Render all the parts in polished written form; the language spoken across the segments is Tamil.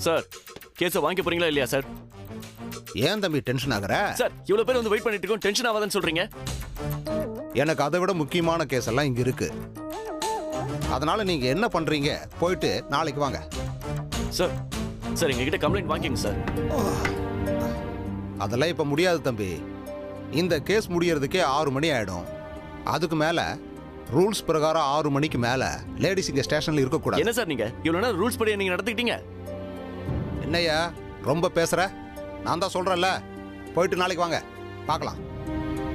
சார் கேஸை வாங்கி போறீங்களா இல்லையா சார்? ஏன் தம்பி டென்ஷன் ஆகுற? சார் இவ்வளவு பேர் வந்து வெயிட் பண்ணிட்டு இருக்கோம், டென்ஷன் ஆகாதன்னு சொல்றீங்க. எனக்கு அதை விட முக்கியமான கேஸ் எல்லாம் இங்க இருக்கு. அதனால நீங்க என்ன பண்றீங்க, போயிட்டு நாளைக்கு வாங்க. சார் சார் எங்ககிட்ட கம்ப்ளைண்ட் வாங்கிங்க சார். அதெல்லாம் இப்ப முடியாது தம்பி. இந்த கேஸ் முடியறதுக்கே 6 மணி ஆயிடும். அதுக்கு மேல ரூல்ஸ் பிரகாரம் 6 மணிக்கு மேல லேடிஸ் இங்க ஸ்டேஷன்ல இருக்க கூடாது. என்ன சார் நீங்க இவ்வளவு நேரம் ரூல்ஸ் படி நீங்க நடந்துக்கிட்டீங்க? என்னய்யா ரொம்ப பேசுற? நான் தான் சொல்றேன்ல, போயிட்டு நாளைக்கு வாங்க பார்க்கலாம்.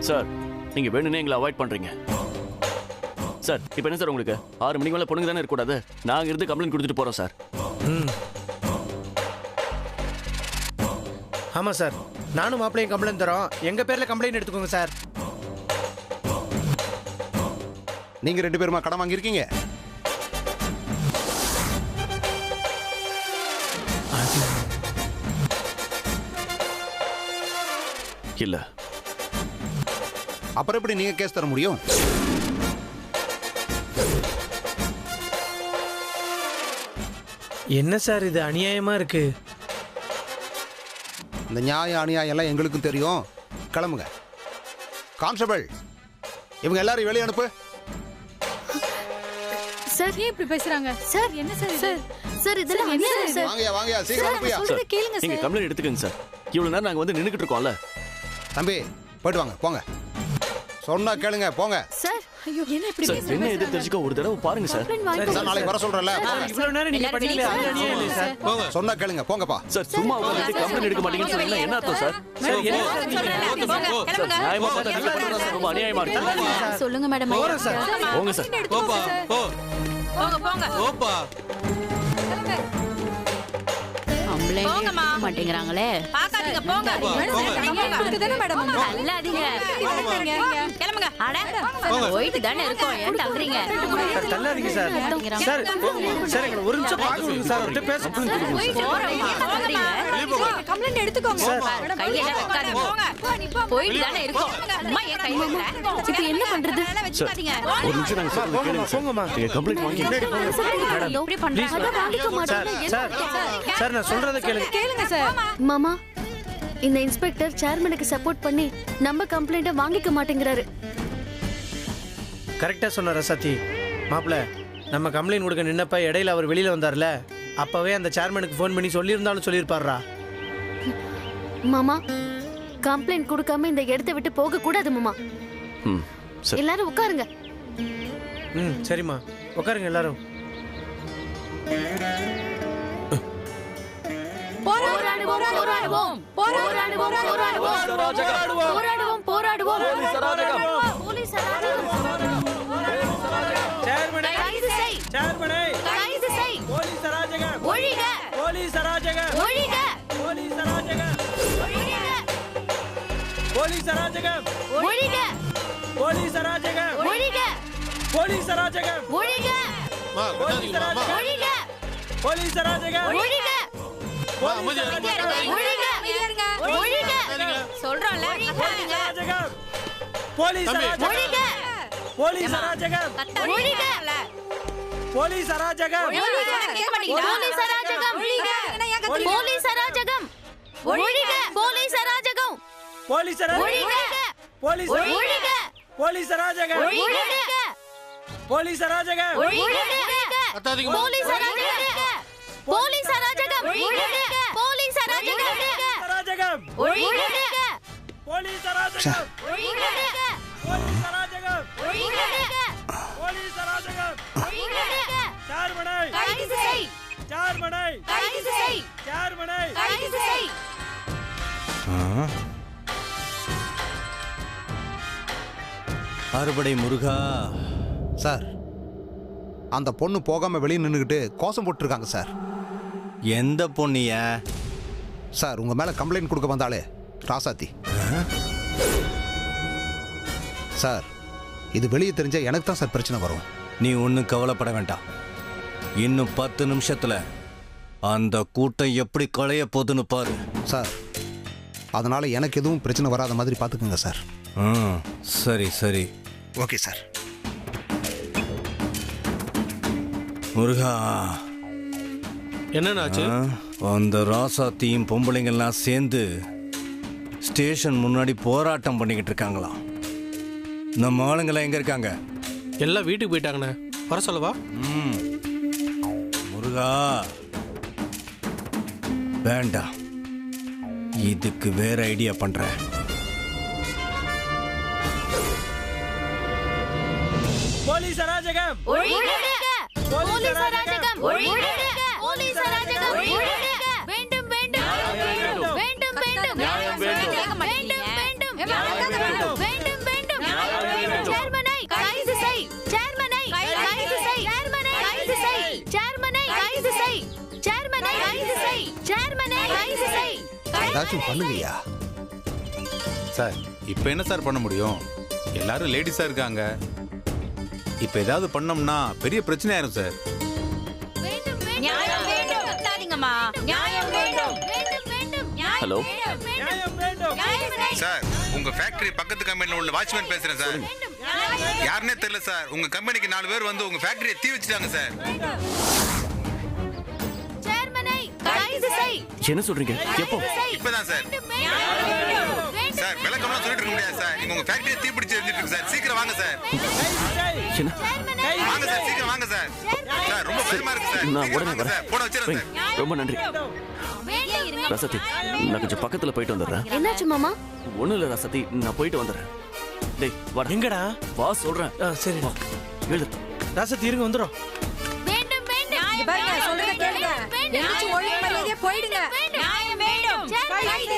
சார் நீங்க வேணும்னே எங்களை அவாய்ட் பண்றீங்க. சார் இப்போ என்ன சார் உங்களுக்கு 6 மணிக்கு மேல பொண்ணுங்க தானே இருக்கக்கூடாது? நாங்க இருந்து கம்ப்ளைண்ட் கொடுத்துட்டு போறோம் சார். ஆமாம் சார், நானும் மாப்பிள்ளையும் கம்ப்ளைண்ட் தரோம். எங்கள் பேரில் கம்ப்ளைண்ட் எடுத்துக்கோங்க சார். நீங்க 2 பேருமா கடன் வாங்கியிருக்கீங்க? இல்ல. அப்புறம் எப்படி நீங்க கேஸ் தர முடியும்? என்ன சார் இது அநியாயமாக இருக்குது. இந்த நியாயம் அநியாயம் எல்லாம் எங்களுக்கும் தெரியும். கிளம்புங்க. கான்ஸ்டபிள், இவங்க எல்லாரும் வெளியே அனுப்பு. சார் ஏன் இப்படி பேசுறாங்க? சார் என்ன சார் சார் சார் இதெல்லாம் என்ன சார்? வாங்கயா வாங்கயா, சீக்கிரம் அனுப்புயா. சொல்றத கேளுங்க நீங்க சார். கம்ப்ளைண்ட் எடுத்துக்கங்க சார். இவ்வளவு நேரம் நாங்க வந்து நின்னுக்கிட்டு இருக்கோம்ல. தம்பி போயிட்டு வாங்க, போங்க. சொன்னா கேளுங்க, போங்க. சார் ஐயோ என்ன இப்படி சார் பேசுறாங்க? என்ன எது தெரிஞ்சுக்க ஒரு தடவை பாருங்க சார். சார் நாளைக்கு வர சொல்றேன்ல. இவ்வளோ நேரம் நீங்கள் பண்ணிக்கல, அது அநியாயம் இல்லை சார். சொன்னா கேளுங்க, போங்கப்பா. சார் சும்மா உட்கார்ந்து கம்ப்ளைண்ட் எடுக்க மாட்டீங்கன்னு சொன்னீங்கன்னா என்ன அர்த்தம் சார்? சார், என்ன சார் நியாயமா பார்த்தா நீங்க பண்றது சார் ரொம்ப அநியாயமா இருக்கு. சொல்லுங்க மேடம். போகிறோம் சார். போங்க சார். போப்பா போ போங்க போங்க போப்பா. போங்கம்மா. மாட்டேங்கறாங்களே. பாக்காதீங்க போங்க. தானே மேடம் அல்லாதீங்க. கிளம்புங்க. அட போயிட்டு தானே இருக்கோம். ஏன் தள்ளுறீங்க? சார், தள்ளாதீங்க சார். சார் சார் எங்களை ஒரு நிமிஷம் பார்க்க விடுங்க சார். அவர்கிட்ட பேச கம்ப்ளைண்ட் எடுத்துக்கோங்க. சார் கையில வைக்காதீங்க. போயிட்டு தானே இருக்கோம். அம்மா ஏன் கை வைக்கிற? இப்போ என்ன பண்றது? வச்சுக்காதீங்க. ஒரு நிமிஷம் நாங்க சொல்றது கேளுங்க சார். போங்கம்மா. நீங்க கம்ப்ளைண்ட் வாங்கி இப்படி பண்றாங்க. சார் சார் சார் நான் சொல்றத கேளுங்க. கேளுங்க சார். மாமா, இந்த இன்ஸ்பெக்டர் சேர்மனுக்கு சப்போர்ட் பண்ணி நம்ம கம்ப்ளைண்ட்டை வாங்கிக்க மாட்டேங்கிறாரு. கரெக்டாக சொன்னார் சத்தி. மாப்பிள்ள, நம்ம கம்ப்ளைண்ட் கொடுக்க நின்னப்ப இடையில அவர் வெளியில் வந்தார்ல, அப்போவே அந்த சேர்மனுக்கு ஃபோன் பண்ணி சொல்லியிருந்தாலும் சொல்லியிருப்பாரா. மாமா, கம்ப்ளைண்ட் கொடுக்காம இந்த இடத்தை விட்டு போக கூடாது மாமா. சரி. எல்லாரும் உட்காருங்க. சரிம்மா, உட்காருங்க எல்லாரும். போராடுவோம் போராடுவோம் போராடுவோம் போராடுவோம் போராடுவோம் போராடுவோம் போலீஸ் அராஜகம். சேர்மனே, கைது செய். சேர்மனே, கைது செய். போலீஸ் அராஜகம், ஒழிக. போலீஸ் அராஜகம், ஒழிக. போலீஸ் அராஜகம், போலீஸ் அராஜகம், ஒழிக. போலீஸ் அராஜகம், ஒழிக. போலீஸ் அராஜகம், ஒழிக. மா கொட்டாதீங்கம்மா. அம்மா ஒழிக. போலீஸ் அராஜகம், ஒழிக. மா அமைதியா இருங்க. ஒழிக. ஒழிக. சொல்றோம்ல. போலீஸ் அராஜகம், போலீஸ் அராஜகம், ஒழிக. போலீஸ் அராஜகம், ஒழிக. போலீஸ் அராஜகம், போலீஸ் அராஜகம். போலீஸ் அராஜகம். ஒழிக. போலீஸ் அராஜகம். போலீஸ் அராஜகம், ஒழிக. போலீஸ் ஒழிக. போலீஸ் அராஜகம், ஒழிக. போலீஸ் அராஜகம், கத்தாதீங்கம்மா. போலீஸ் அராஜகம். போலீஸ் அராஜகம். போலீஸ் அராஜகம். அராஜகம், ஒழிக. போலீஸ் அராஜகம், ஒழிக. போலீஸ் அராஜகம், ஒழிக. போலீஸ் அராஜகம், ஒழிக. சேர்மனே, கைது செய். சேர்மனே, கைது செய். சேர்மனே, கைது செய். அறுபடை முருகா. சார், அந்த பொண்ணு போகாம வெளியே நின்றுக்கிட்டு கோஷம் போட்டுருக்காங்க சார். எந்த பொண்ணிய? சார், உங்க மேல கம்ப்ளைண்ட் கொடுக்க வந்தாலே ராசாத்தி. சார், இது வெளியே தெரிஞ்சா எனக்கு தான் சார் பிரச்சனை வரும். நீ ஒன்றும் கவலைப்பட வேண்டாம். இன்னும் 10 நிமிஷத்துல அந்த கூட்டம் எப்படி களைய போகுதுன்னு பாரு. சார், அதனால எனக்கு எதுவும் பிரச்சனை வராத மாதிரி பார்த்துக்குங்க சார். சரி சரி. Okay sir. முருகா, என்னன்னாச்சு? அந்த ராசாத்தியும் பொம்பளைங்கள்லாம் சேர்ந்து ஸ்டேஷன் முன்னாடி போராட்டம் பண்ணிக்கிட்டு இருக்காங்களாம். நம்ம ஆளுங்கெல்லாம் எங்க இருக்காங்க? எல்லாம் வீட்டுக்கு போயிட்டாங்கண்ணே. வர சொல்லவா? முருகா வேண்டாம், இதுக்கு வேற ஐடியா பண்றேன். போலீஸ் அராஜகம் போலீஸ் அராஜகம் போலீஸ் அராஜகம் வேண்டும் வேண்டும் வேண்டும் வேண்டும் நியாயம் வேண்டும். வேண்டும் வேண்டும் வேண்டும் வேண்டும் சேர்மனை கைது செய் சேர்மனை கைது செய் சேர்மனை கைது செய் சேர்மனை கைது செய் சேர்மனை கைது செய் சேர்மனை கைது செய் ஏதாச்சும் பண்ணுங்கய்யா. சார் இப்போ என்ன சார் பண்ண முடியும்? எல்லாரும் லேடிஸாக இருக்காங்க. இப்போ ஏதாவது பண்ணோம்னா பெரிய பிரச்சனை ஆயிரும் சார். வேண்டும் வேண்டும் நியாயம் வேண்டும். கத்தாதீங்கம்மா. நியாயம் வேண்டும். வேண்டும் வேண்டும் ஹலோ நியாயம் வேண்டும். சார் உங்க ஃபேக்டரி பக்கத்து கம்பெனில உள்ள வாட்ச்மேன் பேசுறேன் சார். யாருன்னே தெரியல சார். உங்க கம்பெனிக்கு 4 பேர் வந்து உங்க ஃபேக்டரியை தீ வச்சிட்டாங்க சார். சேர்மனை கைது செய் என்ன சொல்றீங்க? எப்போ? இப்பதான் சார். சார் விளக்கம்லாம் சொல்லிட்டு இருக்க முடியாது சார். நீங்க உங்க ஃபேக்டரியை தீ பிடிச்சு எரிஞ்சிட்டு இருக்கு சார். சீக்கிரம் வாங்க சார். என்ன? வாங்க சார், சீக்கிரம் வாங்க சார். சார் ரொம்ப பயமா இருக்கு சார். நான் சீக்கிரம் உடனே வாங்க வரேன். சார். போட வச்சிரேன் சார். ரொம்ப நன்றி ரசதி. நான் கொஞ்சம் பக்கத்துல போயிட்டு வந்துடுறேன். என்னாச்சு மாமா? ஒண்ணும் இல்ல ரசதி, நான் போயிட்டு வந்துடுறேன். டேய் வா. எங்கடா? வா சொல்றேன். சரி வா எழுது. ராசத்தி இருங்க வந்துடும். வேண்டும் வேண்டும் இங்க பாருங்க, சொல்றத கேளுங்க. எந்திரிச்சு ஒழுங்கு மரியாதையா போயிடுங்க. நியாயம் வேண்டும். கைது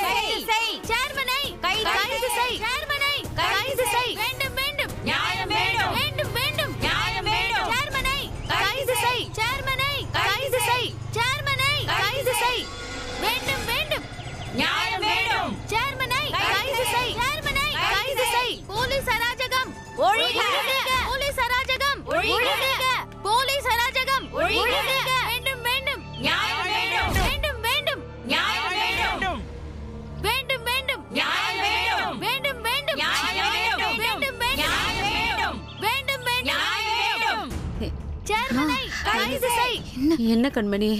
செய். சேர்மனை கைது செய் சேர்மனை கைது செய் வேண்டும் வேண்டும் நியாயம் வேண்டும். வேண்டும் வேண்டும் நியாயம் வேண்டும். சேர்மனை கைது செய் சேர்மனை கைது செய் சேர்மனை கைது செய் வேண்டும் வேண்டும் நியாயம் வேண்டும். சேர்மனை கைது செய் சேர்மனை கைது செய் போலீஸ் அராஜகம் ஒழிக. போலீஸ் அராஜகம் ஒழிக போலீஸ் அராஜகம் ஒழிக வேண்டும் வேண்டும் நியாயம் வேண்டும். வேண்டும் வேண்டும் நியாயம் வேண்டும். வேண்டும் வேண்டும் நியாயம் வேண்டும். வேண்டும் வேண்டும் நியாயம் வேண்டும். வேண்டும் நியாயம் வேண்டும். வேண்டும் வேண்டும் நியாயம் வேண்டும். சேர்மனை கைது செய் என்ன கண்மணி?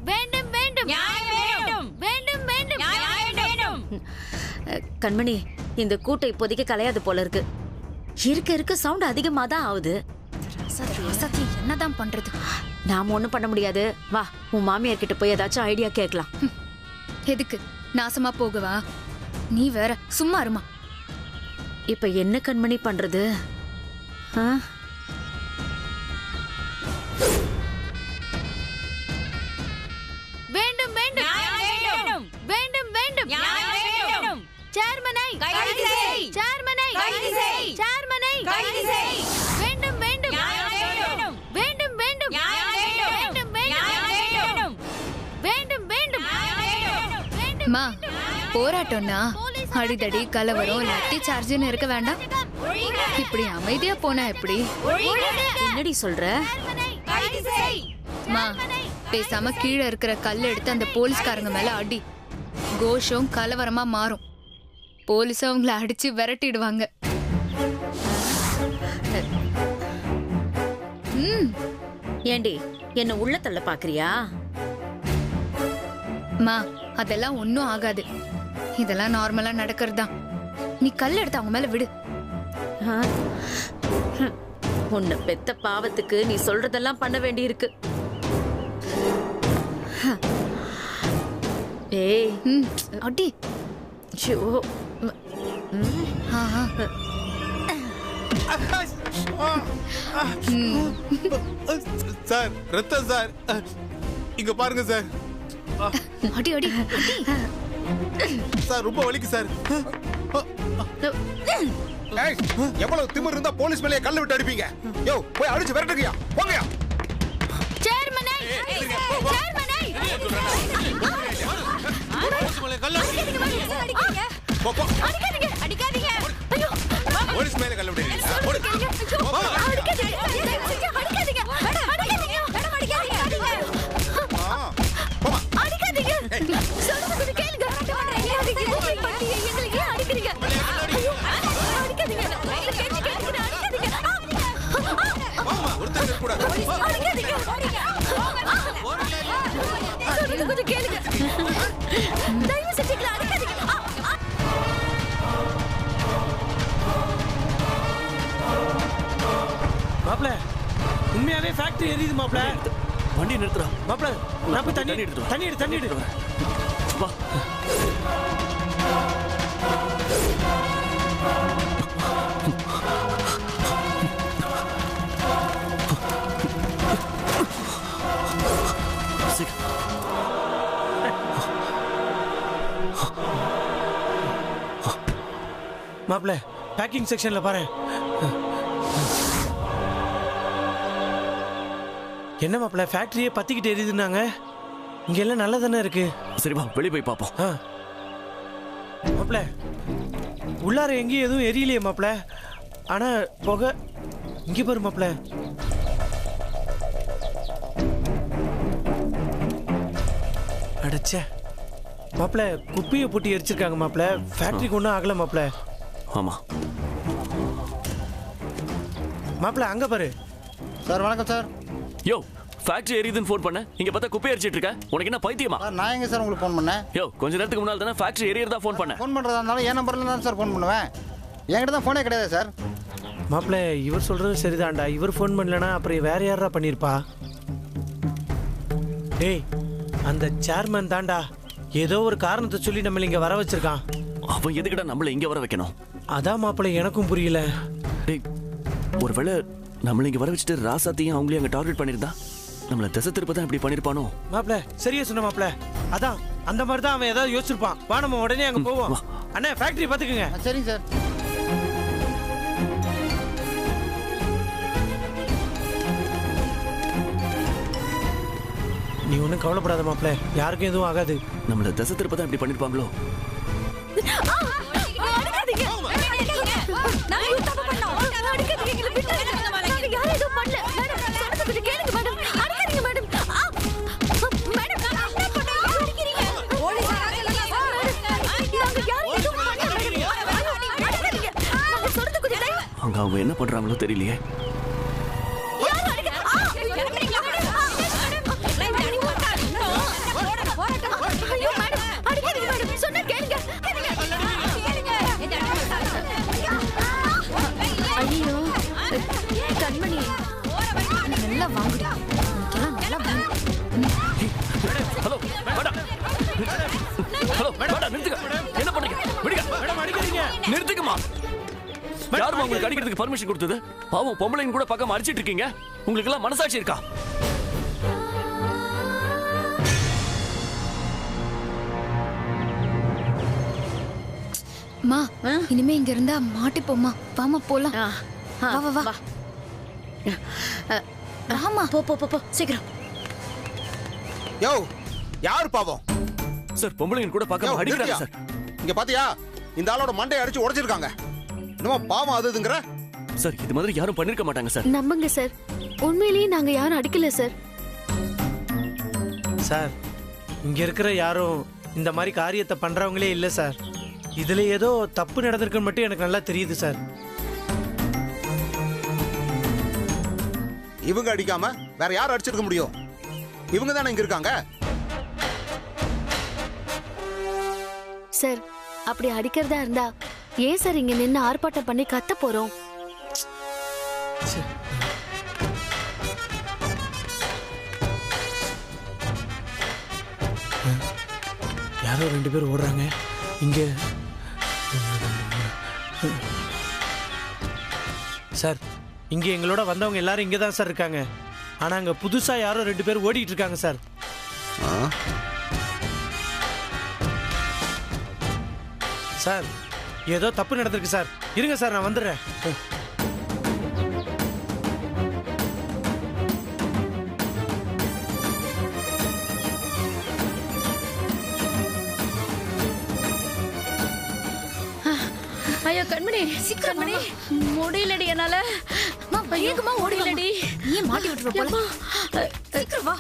வேண்டும் வேண்டும் நியாயம் வேண்டும். வேண்டும் வேண்டும் நியாயம் வேண்டும். கண்மணி, இந்த கூட்டை இப்போதைக்கு கலையாது போல இருக்கு. இருக்க இருக்க சவுண்ட் அதிகமா தான் ஆகுது. ரசதி என்னதான் பண்றது? நாம ஒண்ணும் பண்ண முடியாது. வா, உன் மாமியார் கிட்ட போய் ஏதாச்சும் ஐடியா கேட்கலாம். எதுக்கு நாசமா போகவா? நீ வேற சும்மா இருமா. இப்ப என்ன கண்மணி பண்றது? ஆ? வேண்டும் வேண்டும் வேண்டும். வேண்டும் வேண்டும் வேண்டும். சேர்மனை கைது செய். சேர்மனை கைது செய். சேர்மனை கைது செய். வேண்டும் வேண்டும் வேண்டும். வேண்டும் வேண்டும் வேண்டும் வேண்டும் வேண்டும் வேண்டும் வேண்டும் மா போராட்டம்னா அடிதடி கலவரம் லத்தி சார்ஜ்னு இருக்க வேண்டாம். இப்படி அமைதியா போனா எப்படி? என்னடி சொல்ற? கைது செய் மா பேசாம கீழே இருக்கிற கல் எடுத்து அந்த போலீஸ்காரங்க மேல அடி. கோஷம் கலவரமா மாறும். போலீஸ் அவங்கள அடிச்சு விரட்டிடுவாங்க. ஏண்டி என்ன உள்ள தள்ள பாக்குறியா? மா அதெல்லாம் ஒன்னும் ஆகாது. இதெல்லாம் நார்மலா நடக்கிறதுதான். நீ கல் எடுத்து அவங்க மேல விடு. ஆ? உன்னை பெத்த பாவத்துக்கு நீ சொல்றதெல்லாம் பண்ண வேண்டி இருக்கு. ஏய், அடி. ஐயோ. ஆஹா. சார் ரத்தம் சார். இங்க பாருங்க சார். அடி அடி அடி. சார் ரொம்ப வலிக்கு சார். ஏய், எவ்வளவு திமிரு இருந்தா போலீஸ் மேலே கல்ல விட்டு அடிப்பீங்க? யோ போய் அடிச்சு விரட்டுங்கயா. போங்கயா. சேர்மனை சேர்மனை போ போ. அடிக்காதீங்க அடிக்காதீங்க. ஐயோ போலீஸ் மேல கல்ல விடுறீங்க. போடு. அடிக்காதீங்க அடிக்காதீங்க மேடம் அடிக்காதீங்க மேடம் அடிக்காதீங்க போமா. அடிக்காதீங்க சொல்லுங்க கேளுங்க. அடிக்காதீங்க எங்களுக்கு ஏன் அடிக்கிறீங்க? ஐயோ அடிக்காதீங்க அடிக்காதீங்க. போமா. ஒருத்தர் கூட. அடிக்காதீங்க உண்மையாவே ஃபேக்டரி எரியுது மாப்ள. வண்டி நிறுத்துறா மாப்ள, நான் போய் தண்ணி எடுத்துட்டு வா. தண்ணி எடு. வா மாப்ள, பேக்கிங் செக்ஷன்ல பாரு. என்ன மாப்ள, ஃபேக்டரியே பத்திக்கிட்டு எரியுதுன்னாங்க. இங்க எல்லாம் நல்லா தானே இருக்கு. சரி வா வெளியே போய் பார்ப்போம். மாப்ள, உள்ளார எங்கேயும் எதுவும் எரியலையே மாப்ள. ஆனா புகை இங்க பாரு மாப்ள. அடச்சே மாப்ள, குப்பையை போட்டு எரிச்சிருக்காங்க மாப்ள. ஃபேக்டரிக்கு ஒன்றும் ஆகல மாப்ள. ஆமா மாப்ள, அங்க பாரு. சார் வணக்கம் சார். யோ ஃபேக்டரி எரியுதுன்னு ஃபோன் பண்ண, இங்க பார்த்தா குப்பை எரிச்சிட்டு இருக்க. உனக்கு என்ன பைத்தியமா? சார் நான் எங்க சார் உங்களுக்கு ஃபோன் பண்ணேன்? யோ கொஞ்ச நேரத்துக்கு முன்னால தானே ஃபேக்டரி எரியறதா ஃபோன் பண்ண. ஃபோன் பண்ணுறதா இருந்தாலும் என் நம்பர்ல தான் சார் ஃபோன் பண்ணுவேன். என்கிட்ட தான் ஃபோனே கிடையாது சார். மாப்ள, இவர் சொல்றது சரிதான்டா. இவர் ஃபோன் பண்ணலனா அப்புறம் வேற யாரா பண்ணிருப்பா? டேய், அந்த சேர்மன் தான்டா. ஏதோ ஒரு காரணத்தை சொல்லி நம்மள இங்க வர வச்சிருக்கான். அவன் எதுக்குடா நம்மள இங்க வர வைக்கணும்? அதான் மாப்ள, எனக்கும் புரியல. டேய், ஒருவேளை நம்மள இங்க வர வச்சுட்டு ராசாத்தையும் அவங்களையும் அங்க டார்கெட் பண்ணிருந்தா நம்மள திசை திருப்ப தான் இப்படி பண்ணிருப்பானோ? மாப்ள, சரியா சொன்ன மாப்ள. அதான் அந்த மாதிரி தான் அவன் ஏதாவது யோசிச்சிருப்பான். வா நம்ம உடனே அங்க போவோம். அண்ணா, ஃபேக்டரி பாத்துக்குங்க. சரிங்க சார். நீ ஒன்றும் கவலைப்படாத மாப்ள, யாருக்கும் எதுவும் ஆகாது. நம்மள திசை திருப்ப தான் இப்படி பண்ணிருப்பாங்களோ? அங்க அவங்க என்ன பண்றாங்களோ தெரியலையே. ஐயோ கண்மணி, நல்லா வாங்குடா. நல்லா வாங்கு. ஹலோ மேடம், ஹலோ மேடம், நிறுத்துங்க. என்ன பண்றீங்க? விடுங்க மேடம், அடிக்காதீங்க. நிறுத்துங்கம்மா. யாருமா உங்களுக்கு அடிக்கிறதுக்கு பர்மிஷன் கொடுத்தது? பாவம் பொம்பளைங்க கூட பக்கம் அடிச்சிட்டு இருக்கீங்க. உங்களுக்கு எல்லாம் மனசாட்சி இருக்கா? மா, இனிமே இங்க இருந்தா மாட்டிப்போமா. வாமா போலாம். வா வா வா. வாமா. போ சீக்கிரம். யோ யார் பாவம்? சார், பொம்பளைங்க கூட பக்கம் அடிக்கிறாங்க சார். இங்க பாத்தியா, இந்த ஆளோட மண்டையை அடிச்சு உடைச்சிருக்காங்க. என்னமோ பாவம் அதுங்கிற. சார், இது மாதிரி யாரும் பண்ணிருக்க மாட்டாங்க சார். நம்புங்க சார், உண்மையிலேயே நாங்க யாரும் அடிக்கல சார். சார், இங்க இருக்கிற யாரும் இந்த மாதிரி காரியத்தை பண்றவங்களே இல்ல சார். இதுல ஏதோ தப்பு நடந்திருக்குன்னு மட்டும் எனக்கு நல்லா தெரியுது சார். இவங்க அடிக்காம வேற யார் அடிச்சிருக்க முடியும்? இவங்க தானே இங்க இருக்காங்க. சார், அப்படி அடிக்கிறதா இருந்தா ஏன் சார் இங்க நின்று ஆர்ப்பாட்டம் பண்ணி கத்த போறோம்? யாரோ 2 பேர் ஓடுறாங்க இங்க. சார், இங்க எங்களோட வந்தவங்க எல்லாரும் இங்க தான் சார் இருக்காங்க. ஆனா அங்க புதுசா யாரோ 2 பேர் ஓடிட்டு இருக்காங்க சார். சார், ஏதோ தப்பு நடந்திருக்கு சார். இருங்க சார், நான் வந்துடுறேன். ஐயோ கண்மணி, கண்மணி, முடியலடி என்னால. வேகமா ஓடிலடி. நீ மாட்டி விட்டுற போல. சீக்கிரம் வா.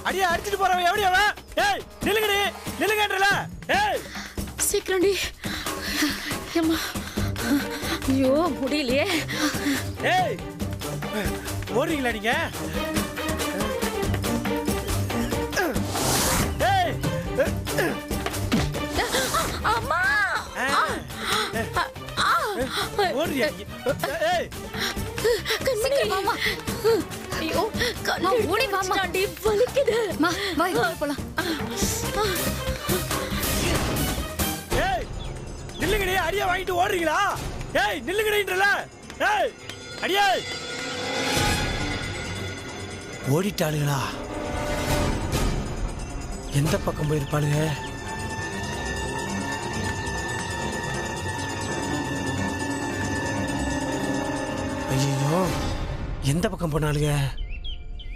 அடியா, அடிச்சிட்டு போறவன் எப்படியா வா? ஏய், நில்லுங்கடி, நில்லுங்கன்றல. ஏய், சீக்கிரம்டி. அம்மா, ஐயோ முடியலையே. ஏய், ஓடுறீங்களா நீங்க? ஏய், அம்மா, ஓடுறியா? ஏய், சீக்கிரம் வாமா. அடிச்சிட்டாண்டி, வலிக்குது. மா வா இங்க போலாம். ஏய் நில்லுங்கடி, அடியா வாங்கிட்டு ஓடுறீங்களா? ஏய் நில்லுங்கடின்றல. ஏய் அடியே ஓடிட்டாளுங்களா? எந்த பக்கம் போயிருப்பாளுங்க? ஐயோ எந்த பக்கம் போனாலுங்க?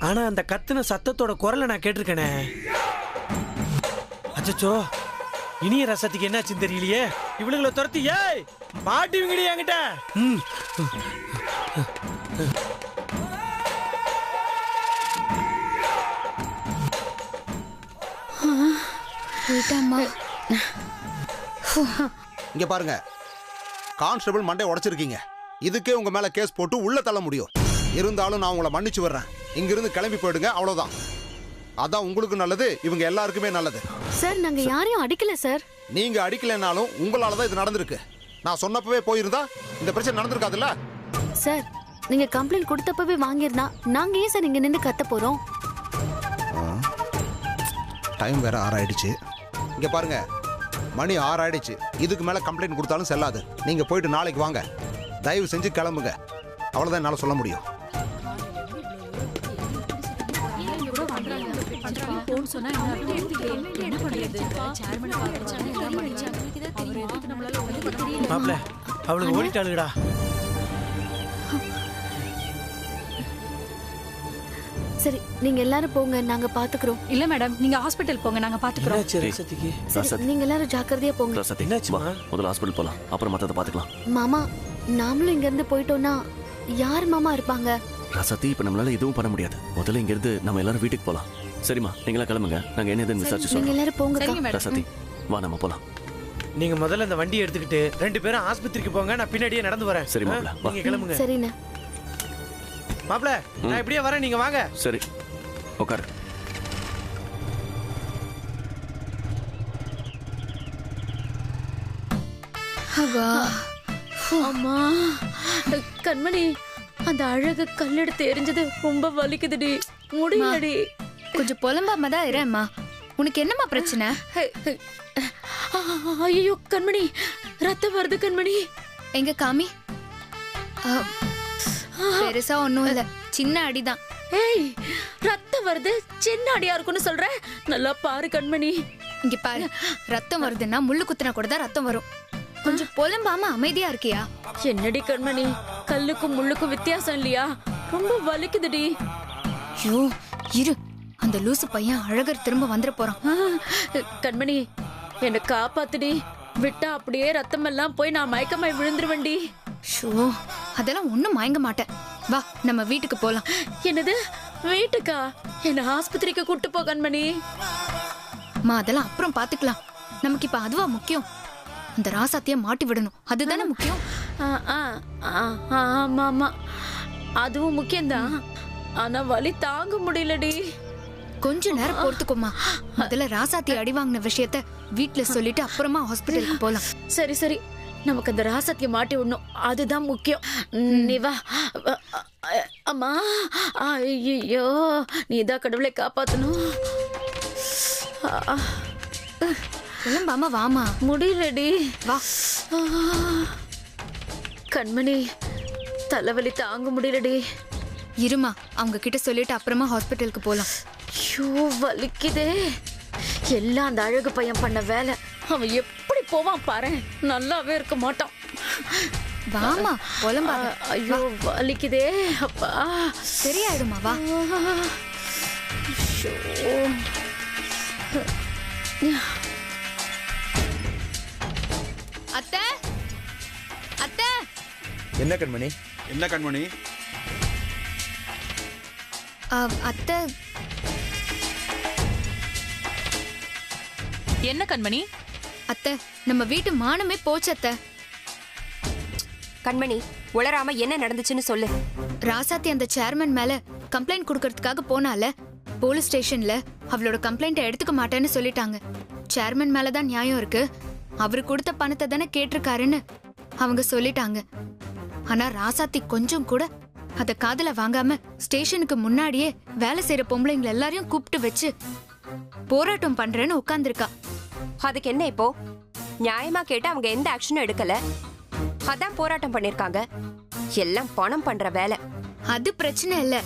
ஆனா அந்த கத்துன சத்தத்தோட குரலை நான் கேட்டிருக்கேனே. அச்சச்சோ, இனிய ரசத்துக்கு என்னாச்சுன்னு தெரியலையே. இவளுங்களை துரத்தி ஏய் மாட்டிவிங்கடி என்கிட்ட. போயிட்டாம்மா. இங்க பாருங்க, கான்ஸ்டபிள் மண்டை உடைச்சிருக்கீங்க. இதுக்கே உங்க மேல கேஸ் போட்டு உள்ள தள்ள முடியும். இருந்தாலும் நான் உங்களை மன்னிச்சு வர்றேன். இங்கிருந்து கிளம்பி போயிடுங்க, அவ்வளவுதான். அதான் உங்களுக்கு நல்லது, இவங்க எல்லாருக்குமே நல்லது. சார் நாங்க யாரையும் அடிக்கல சார். நீங்க அடிக்கலைன்னாலும் உங்களால தான் இது நடந்திருக்கு. நான் சொன்னப்பவே போயிருந்தா இந்த பிரச்சனை நடந்திருக்காதுல்ல. சார் நீங்க கம்ப்ளைண்ட் கொடுத்தப்பவே வாங்கியிருந்தா நாங்க ஏன் சார் இங்க நின்று கத்த போறோம்? டைம் வேற 6 ஆயிடுச்சு. இங்க பாருங்க, மணி 6 ஆயிடுச்சு. இதுக்கு மேல கம்ப்ளைண்ட் கொடுத்தாலும் செல்லாது. நீங்க போயிட்டு நாளைக்கு வாங்க. தயவு செஞ்சு கிளம்புங்க. அவ்வளவுதான் என்னால சொல்ல முடியும். மாப்ள அவளுக்கு ஓடிட்டாளுடா. சரி நீங்க எல்லாரும் போங்க, நாங்க பாத்துக்கிறோம். இல்ல மேடம், நீங்க ஹாஸ்பிடல் போங்க, நாங்க பாத்துக்கிறோம். என்னாச்சு ரசத்துக்கு? சரி நீங்க எல்லாரும் ஜாக்கிரதையா போங்க. ரசதி என்னாச்சுமா? முதல்ல ஹாஸ்பிட்டல் போலாம், அப்புறம் மத்தத பாத்துக்கலாம். மாமா நாமளும் இங்க இருந்து போயிட்டோம்னா யார் மாமா இருப்பாங்க? ரசதி இப்ப நம்மளால எதுவும் பண்ண முடியாது. முதல்ல இங்க இருந்து நம்ம எல்லாரும் வீட்டுக்கு போலாம். சரிம்மா, நீங்களா கிளம்புங்க. நாங்க என்ன ஏதுன்னு விசாரிச்சு நீங்க சொல்றோம். எல்லாரும் போங்க. சரிங்க மேடம். ரசதி வா, நம்ம போலாம். நீங்க முதல்ல இந்த வண்டியை எடுத்துக்கிட்டு 2 பேரும் ஆஸ்பத்திரிக்கு போங்க, நான் பின்னாடியே நடந்து வரேன். சரி மாப்ள, வா. நீங்க கிளம்புங்க. சரிண்ணே. மாப்ள நான் இப்படியே வரேன், நீங்க வாங்க. சரி உட்காரு. அம்மா கண்மணி, அந்த அழகு கல்லெடுத்து எரிஞ்சது ரொம்ப வலிக்குதுடி, முடியலடி. கொஞ்சம் புலம்பாம தான் இரும்மா. உனக்கு என்னம்மா பிரச்சனை? ஐயோ கண்மணி, ரத்தம் வருது கண்மணி. எங்க காமி. பெருசா ஒண்ணும் இல்ல, சின்ன அடிதான். ஏய் ரத்தம் வருது, சின்ன அடியா இருக்குன்னு சொல்ற? நல்லா பாரு கண்மணி. இங்க பாரு, ரத்தம் வருதுன்னா முள்ளு குத்துனா கூட தான் ரத்தம் வரும். கொஞ்சம் புலம்பாம அமைதியா இருக்கியா? என்னடி கண்மணி, கல்லுக்கும் முள்ளுக்கும் வித்தியாசம் இல்லையா? ரொம்ப வலிக்குதுடி. ஐயோ இரு, அந்த லூசு பையன் அழகர் திரும்ப வந்துட போறான். கண்மணி என்னை காப்பாத்துடி, விட்டா அப்படியே ரத்தம் எல்லாம் போய் நான் மயக்கமாய் விழுந்துருவேன்டி. ஷோ, அதெல்லாம் ஒண்ணும் மயங்க மாட்டேன். வா நம்ம வீட்டுக்கு போலாம். என்னது வீட்டுக்கா? என்ன ஆஸ்பத்திரிக்கு கூட்டு போ கண்மணி. அதெல்லாம் அப்புறம் பாத்துக்கலாம். நமக்கு இப்ப அதுவா முக்கியம். அந்த ராசாத்திய மாட்டி விடணும், அதுதானே முக்கியம். ஆமா ஆமா, அதுவும் முக்கியம்தான். ஆனா வலி தாங்க முடியலடி. கொஞ்ச நேரம் பொறுத்துக்கோமா. முதல்ல ராசாத்தி அடி வாங்கின விஷயத்த வீட்டுல சொல்லிட்டு அப்புறமா ஹாஸ்பிட்டலுக்கு போலாம். சரி சரி, நமக்கு அந்த ராசாத்திய மாட்டி விடணும், அதுதான் முக்கியம். நீ வா. அம்மா ஐயோ, நீதான் கடவுளை காப்பாத்தணும். கிளம்பாம வாமா. முடியலடி, வா. கண்மணி தலைவலி தாங்க முடியலடி. இருமா, அவங்க கிட்ட சொல்லிட்டு அப்புறமா ஹாஸ்பிட்டலுக்கு போலாம். ஐயோ வலிக்குதே. எல்லாம் அந்த அழகு பையன் பண்ண வேலை. அவன் எப்படி போவான் பாரு, நல்லாவே இருக்க மாட்டான். வாமா, புலம்பாத. ஐயோ வலிக்குதே அப்பா. சரியாயிடுமா, வா. அத்தை, அத்தை. என்ன கண்மணி? என்ன கண்மணி? அத்தை. என்ன கண்மணி? அத்தை, நம்ம வீட்டு மானமே போச்சு அத்தை. கண்மணி உளராம என்ன நடந்துச்சுன்னு சொல்லு. ராசாத்தி அந்த சேர்மன் மேல கம்ப்ளைண்ட் கொடுக்கறதுக்காக போனால போலீஸ் ஸ்டேஷன்ல அவளோட கம்ப்ளைண்ட்டை எடுத்துக்க மாட்டேன்னு சொல்லிட்டாங்க. சேர்மன் மேலதான் நியாயம் இருக்கு, அவரு கொடுத்த பணத்தை தானே கேட்டிருக்காருன்னு அவங்க சொல்லிட்டாங்க. ஆனா ராசாத்தி கொஞ்சம் கூட அத காதுல வாங்காம ஸ்டேஷனுக்கு முன்னாடியே வேலை செய்யற பொம்பளைங்களை எல்லாரையும் கூப்பிட்டு வச்சு போராட்டம் பண்றேன்னு உட்கார்ந்திருக்கா. அதுக்கு என்ன இப்போ? நியாயமா கேட்டா அவங்க எந்த ஆக்ஷனும் எடுக்கல, அதான் போராட்டம் பண்ணிருக்காங்க. எல்லாம் பணம் பண்ற வேலை. அது பிரச்சனை இல்ல.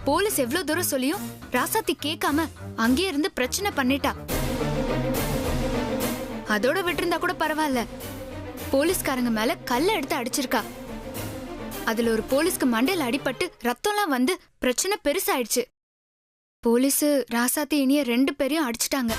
போலீஸ் எவ்வளவு தூரம் சொல்லியும் ராசாத்தி கேட்காம அங்கே இருந்து பிரச்சனை பண்ணிட்டா. அதோட விட்டிருந்தா கூட பரவாயில்ல, போலீஸ்காரங்க மேல கல்ல எடுத்து அடிச்சிருக்கா. அதுல ஒரு போலீஸ்க்கு மண்டையில அடிபட்டு ரத்தம்லாம் வந்து பிரச்சனை பெருசாயிடுச்சு. போலீஸ் ராசாத்தி இனிய 2 பேரையும் அடிச்சிட்டாங்க.